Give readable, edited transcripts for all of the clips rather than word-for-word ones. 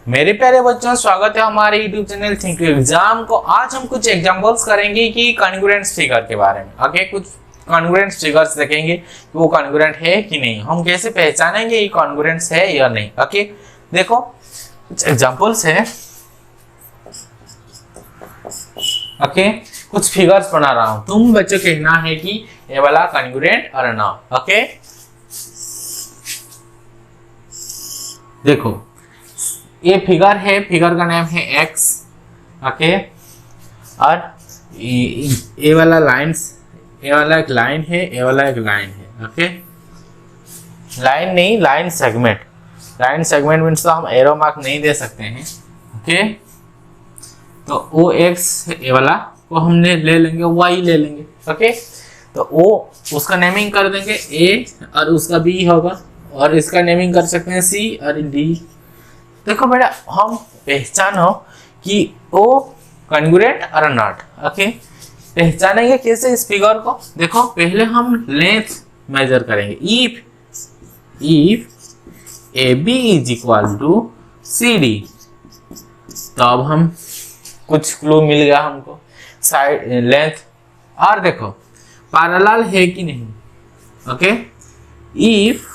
मेरे प्यारे बच्चों, स्वागत है हमारे YouTube चैनल थिंक एग्जाम को। आज हम कुछ एग्जांपल्स करेंगे कि कॉन्ग्रुएंस फिगर के बारे में। ओके, कुछ कॉन्ग्रुएंस फिगर्स देखेंगे कि वो कॉन्ग्रुएंट है कि नहीं, हम कैसे पहचानेंगे ये कॉन्ग्रुएंस है या नहीं। ओके, देखो कुछ एग्जांपल्स है। ओके, कुछ फिगर्स बना रहा हूं, तुम बच्चों कहना है कि ये वाला कॉन्ग्रुएंट और ना। ओके, देखो ये फिगर है, फिगर का नाम है x। ओके, और ये वाला लाइंस, ये वाला एक लाइन है, ये वाला एक लाइन है। ओके, लाइन नहीं, line segment. Line segment means तो हम एरो मार्क नहीं दे सकते हैं। ओके, तो ओ एक्स ये वाला को हमने ले लेंगे, y ले लेंगे। ओके, तो ओ उसका नेमिंग कर देंगे a और उसका b होगा, और इसका नेमिंग कर सकते हैं c और d। देखो बेटा, हम पहचानो कि वो कॉन्ग्रुएंट और नॉट। ओके, पहचानेंगे कैसे इस फिगर को? देखो पहले हम लेंथ मेजर करेंगे। If AB is equal to CD, तो अब हम कुछ क्लू मिल गया हमको, साइड लेंथ। और देखो पैरेलल है कि नहीं। Okay, if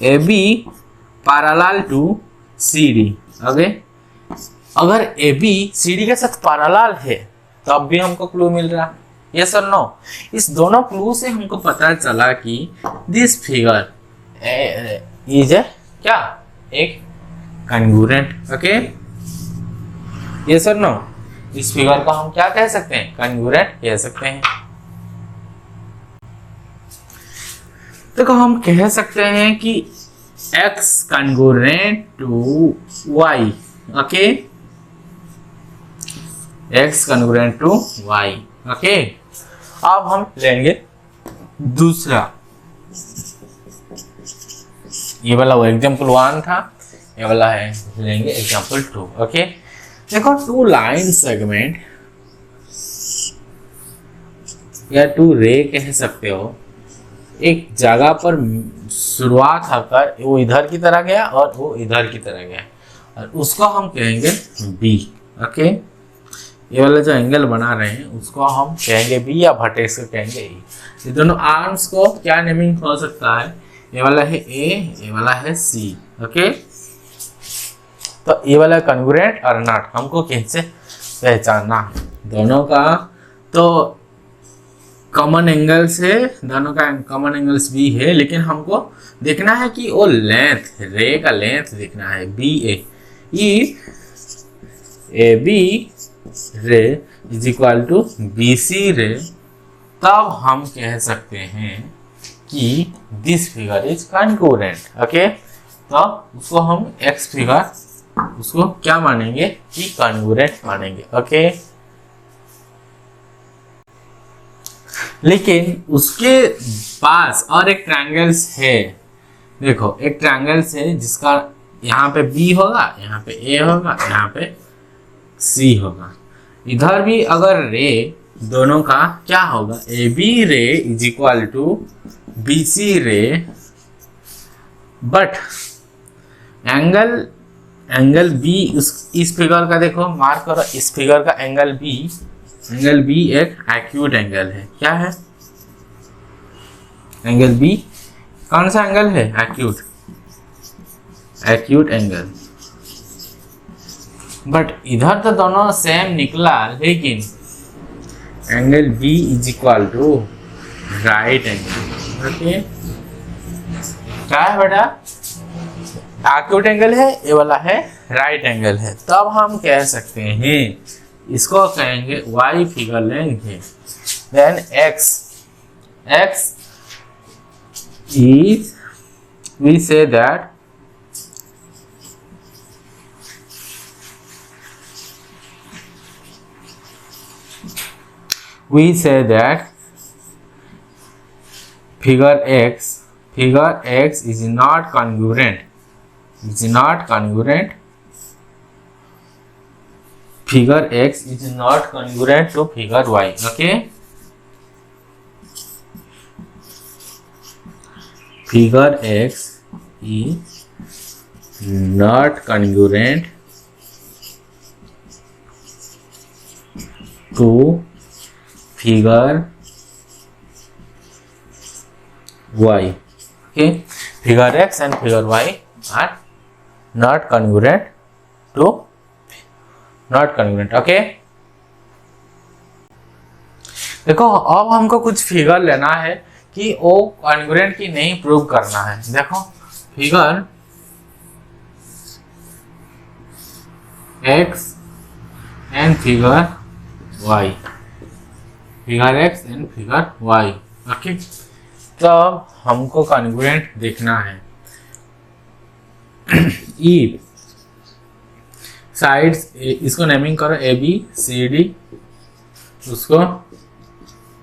AB parallel to CD। Okay, अगर AB CD के साथ पैरेलल है तो अब भी हमको क्लू मिल रहा। यस और नो? इस दोनों क्लू से हमको पता चला कि दिस फिगर इज क्या, एक कॉन्ग्रुएंट। ओके, यस और नो? इस फिगर को हम क्या कह सकते हैं? कॉन्ग्रुएंट कह सकते हैं। देखो हम कह सकते हैं कि x congruent to y। Okay, x congruent to y। Okay, अब हम लेंगे दूसरा। ये वाला वो एग्जाम्पल 1 था, ये वाला है लेंगे एग्जाम्पल 2। ओके, देखो टू लाइन सेगमेंट या टू रे कह सकते हो, एक जगह पर शुरुआत होकर वो इधर की तरह गया और वो इधर की तरह गया, और उसको हम कहेंगे B। ओके, ये वाला जो एंगल बना रहे हैं उसको हम कहेंगे B, या वर्टेक्स को कहेंगे E। ये दोनों आर्म्स को क्या नेमिंग हो सकता है? ये वाला है A, ये वाला है C। ओके, तो ये वाला कॉन्ग्रुएंट और नॉट हमको कैसे पहचानना? दोनों का तो कॉमन एंगल्स है, दोनों का कॉमन एंगल्स भी है, लेकिन हमको देखना है कि वो लेंथ, रे का लेंथ देखना है। BA, इफ AB रे इज इक्वल टू BC रे, तब हम कह सकते हैं कि this figure is congruent. Okay, तो उसको हम X फिगर, उसको क्या मानेंगे कि कॉन्ग्रुएंट मानेंगे। ओके, लेकिन उसके पास और एक ट्रायंगल्स है। देखो एक ट्रायंगल्स है जिसका यहाँ पे B होगा, यहाँ पे A होगा, यहाँ पे C होगा। इधर भी अगर रे, दोनों का क्या होगा? AB रे इज इक्वल टू BC रे, बट एंगल B इस फिगर का देखो, मार्क करो इस फिगर का एंगल B एक एक्यूट एंगल है। क्या है? एंगल B कौन सा एंगल है? Acute angle. बट इधर तो दोनों सेम निकला, लेकिन angle B is equal to right angle. Okay, क्या है बेटा? एक्यूट एंगल है, ये वाला है राइट एंगल है। तब हम कह सकते हैं, इसको कहेंगे y फिगर लेंगे, then x is, we say that figure x is not congruent, figure x is not congruent to figure y. Okay, figure x is not congruent to figure y. Okay, figure x and figure y are not congruent to okay. देखो अब हमको कुछ figure लेना है कि वो congruent की नहीं प्रूव करना है। देखो figure x and figure y, figure x and figure y। Okay, तो हमको कॉन्ग्रुएंट देखना है। ई साइड्स, इसको नेमिंग करो ए बी सी डी, उसको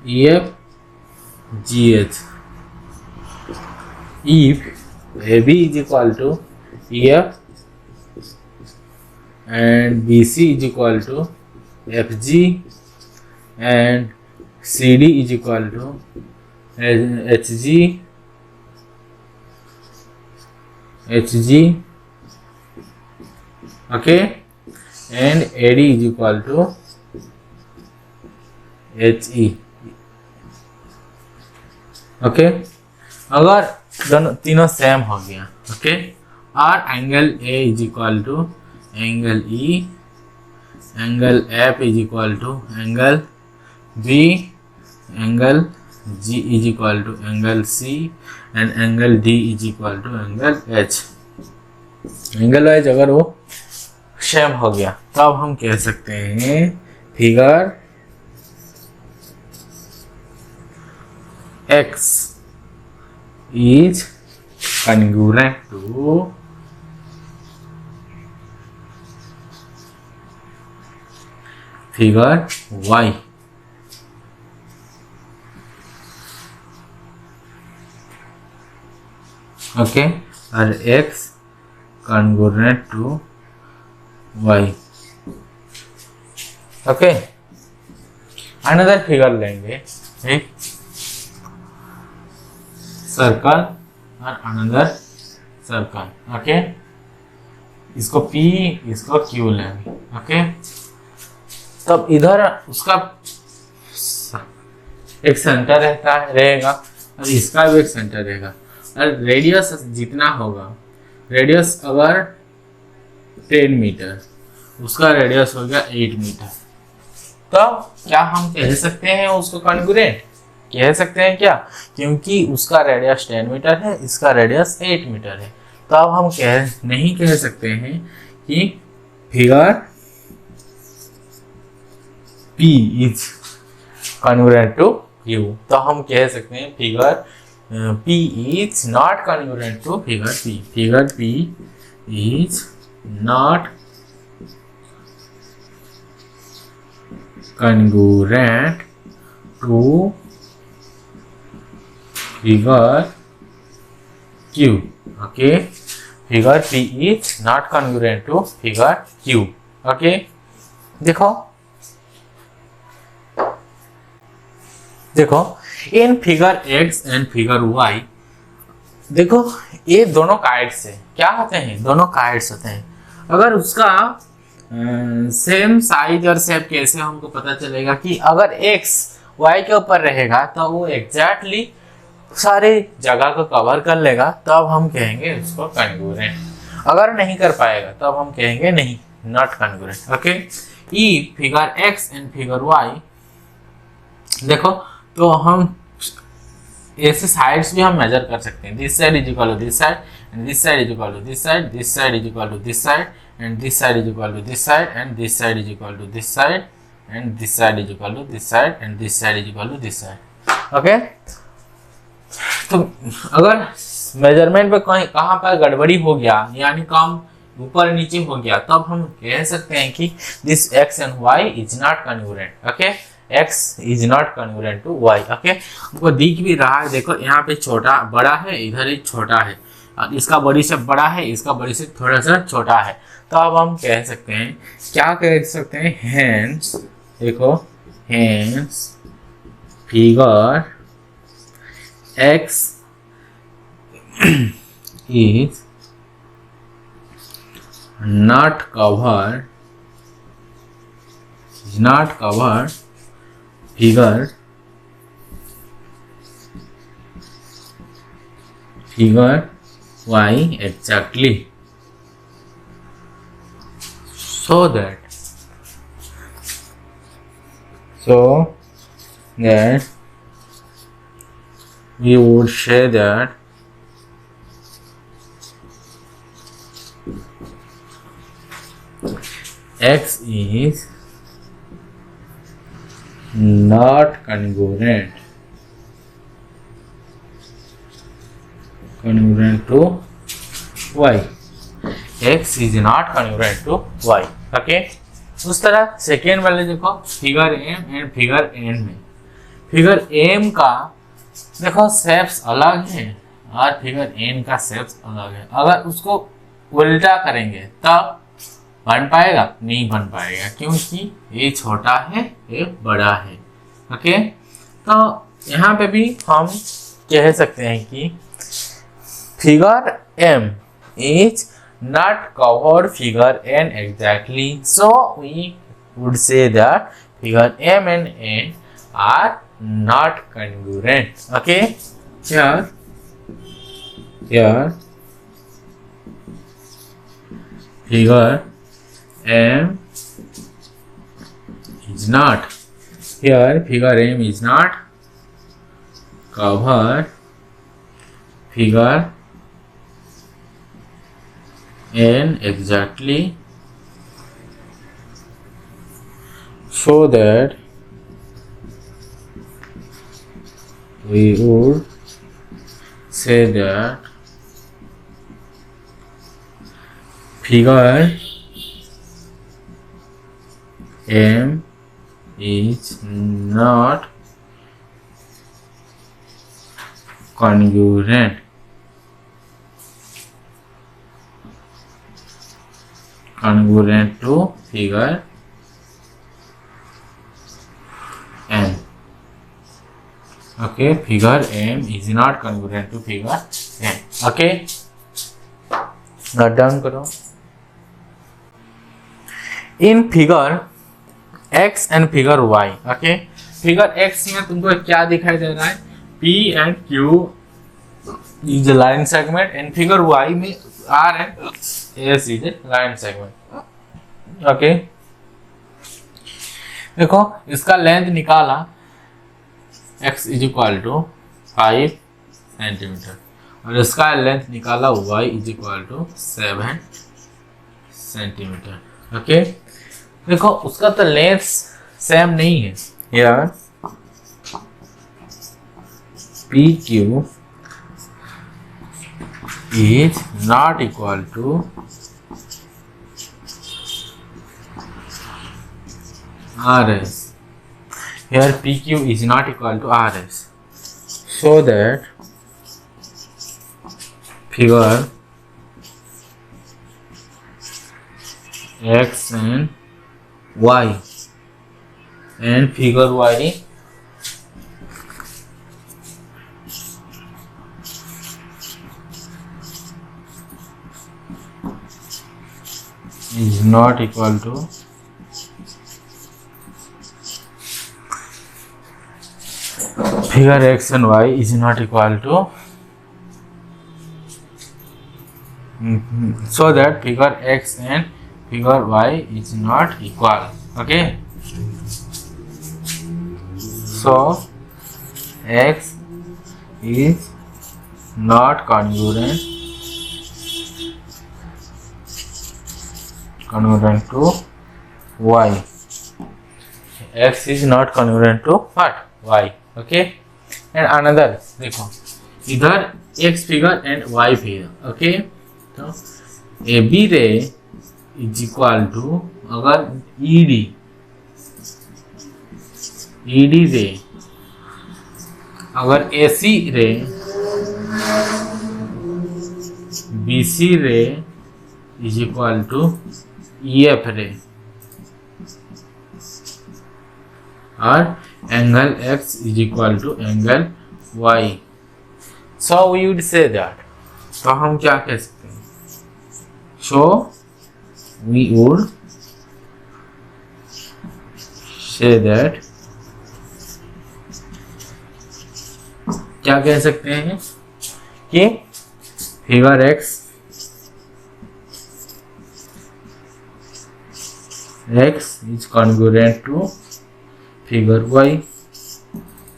E F G H. If A B is equal to E F and BC is equal to FG and CD is equal to HG, okay, and AD is equal to HE, okay। अगर दोनों तीनों same हो गया, okay, और angle A is equal to angle E, angle F is equal to angle B, angle G is equal to angle C and angle D is equal to angle H। Angle wise अगर वो same हो गया तब हम कह सकते हैं figure X is congruent to figure y। Okay, और x congruent to y। Okay, another figure लेंगे, एक सर्कल और अनदर सर्कल। ओके, इसको P, इसको Q लेंगे। ओके, तब इधर उसका एक सेंटर रहेगा और इसका भी एक सेंटर रहेगा, और रेडियस जितना होगा, रेडियस अगर 10 मीटर, उसका रेडियस हो गया 8 मीटर, तो क्या हम कह सकते हैं उसको कॉन्ग्रुएंट कह सकते हैं क्या? क्योंकि उसका रेडियस 10 मीटर है, इसका रेडियस 8 मीटर है, तो अब हम नहीं कह सकते हैं कि figure P is congruent to Q, तो हम कह सकते हैं figure P is not congruent to figure P। Figure P is not congruent to figure Q। Okay, figure P is not congruent to figure Q। Okay, देखो इन figure X and figure Y, देखो ये दोनों kites है, क्या होते हैं? दोनों काइट्स होते हैं। अगर उसका सेम साइज और शेप कैसे हमको पता चलेगा कि अगर X Y के ऊपर रहेगा तो वो एग्जैक्टली सारे जगह को कवर कर लेगा, तब हम कहेंगे उसको कॉन्ग्रुएंट। अगर नहीं कर पाएगा तब हम कहेंगे नहीं, not congruent. Okay, E figure X and figure Y, देखो तो हम ऐसे साइड्स भी हम मेजर कर सकते हैं। This side is equal to this side and this side is equal to this side, this side is equal to this side and this side is equal to this side and this side is equal to this side and this side is equal to this side and this side is equal to this side. Okay, तो अगर measurement पे कहाँ पर गड़बड़ी हो गया, यानी कम ऊपर नीचे हो गया, तब हम कह सकते हैं कि this X and Y is not congruent. Okay, X is not congruent to Y। Okay, हमको दिख भी रहा है, देखो यहाँ पे छोटा बड़ा है, इधर एक छोटा है, और इसका बड़ी से बड़ा है, इसका बड़ी से थोड़ा सा छोटा है, तो अब हम कह सकते हैं, क्या कह सकते हैं? हेंस, देखो hence figure X is not covered figure y exactly, so that we would say that x is not congruent to y. x is not congruent to y. Okay, उस तरह सेकेंड वाले देखो figure M and figure N में, figure M का देखो shapes अलग है और फिगर एन का शेप्स अलग है। अगर उसको उल्टा करेंगे तब बन पाएगा? नहीं बन पाएगा, क्योंकि ये छोटा है ये बड़ा है। ओके, तो यहाँ पे भी हम कह सकते हैं कि figure M is not cover figure n exactly, so we would say that figure m and n are not congruent. Okay, here figure m is not cover figure n exactly, so that we would say that figure m is not congruent to figure n. Okay, figure m is not congruent to figure n. Okay, note down करो। इन figure x and figure y, okay, figure x में तुमको क्या दिखाई दे रहा है? p and q is a line segment, and figure y में r and s is a line segment. Okay, देखो इसका लेंथ निकाला x is equal to 5 centimetre और इसका लेंथ निकाला y is equal to 7 centimetre. Okay, देखो उसका तो लेंथ सेम नहीं है यार। PQ is not equal to RS. Here PQ is not equal to RS, so that figure X and Y and figure Y is not equal to figure X and Y is not equal to so that figure X and figure Y is not equal. Okay, so X is not congruent to Y. X is not congruent to what? Y. Okay, and another देखो इधर X figure and Y figure. Okay, तो AB रे is equal to अगर ED रे अगर AC रे BC रे is equal to EF रे और angle x is equal to angle y. So we would say that, तो हम क्या कह सकते हैं? So we would say that, क्या कह सकते हैं कि figure x is congruent to figure y.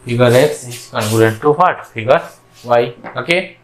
Figure x is congruent to what? Figure y. Okay.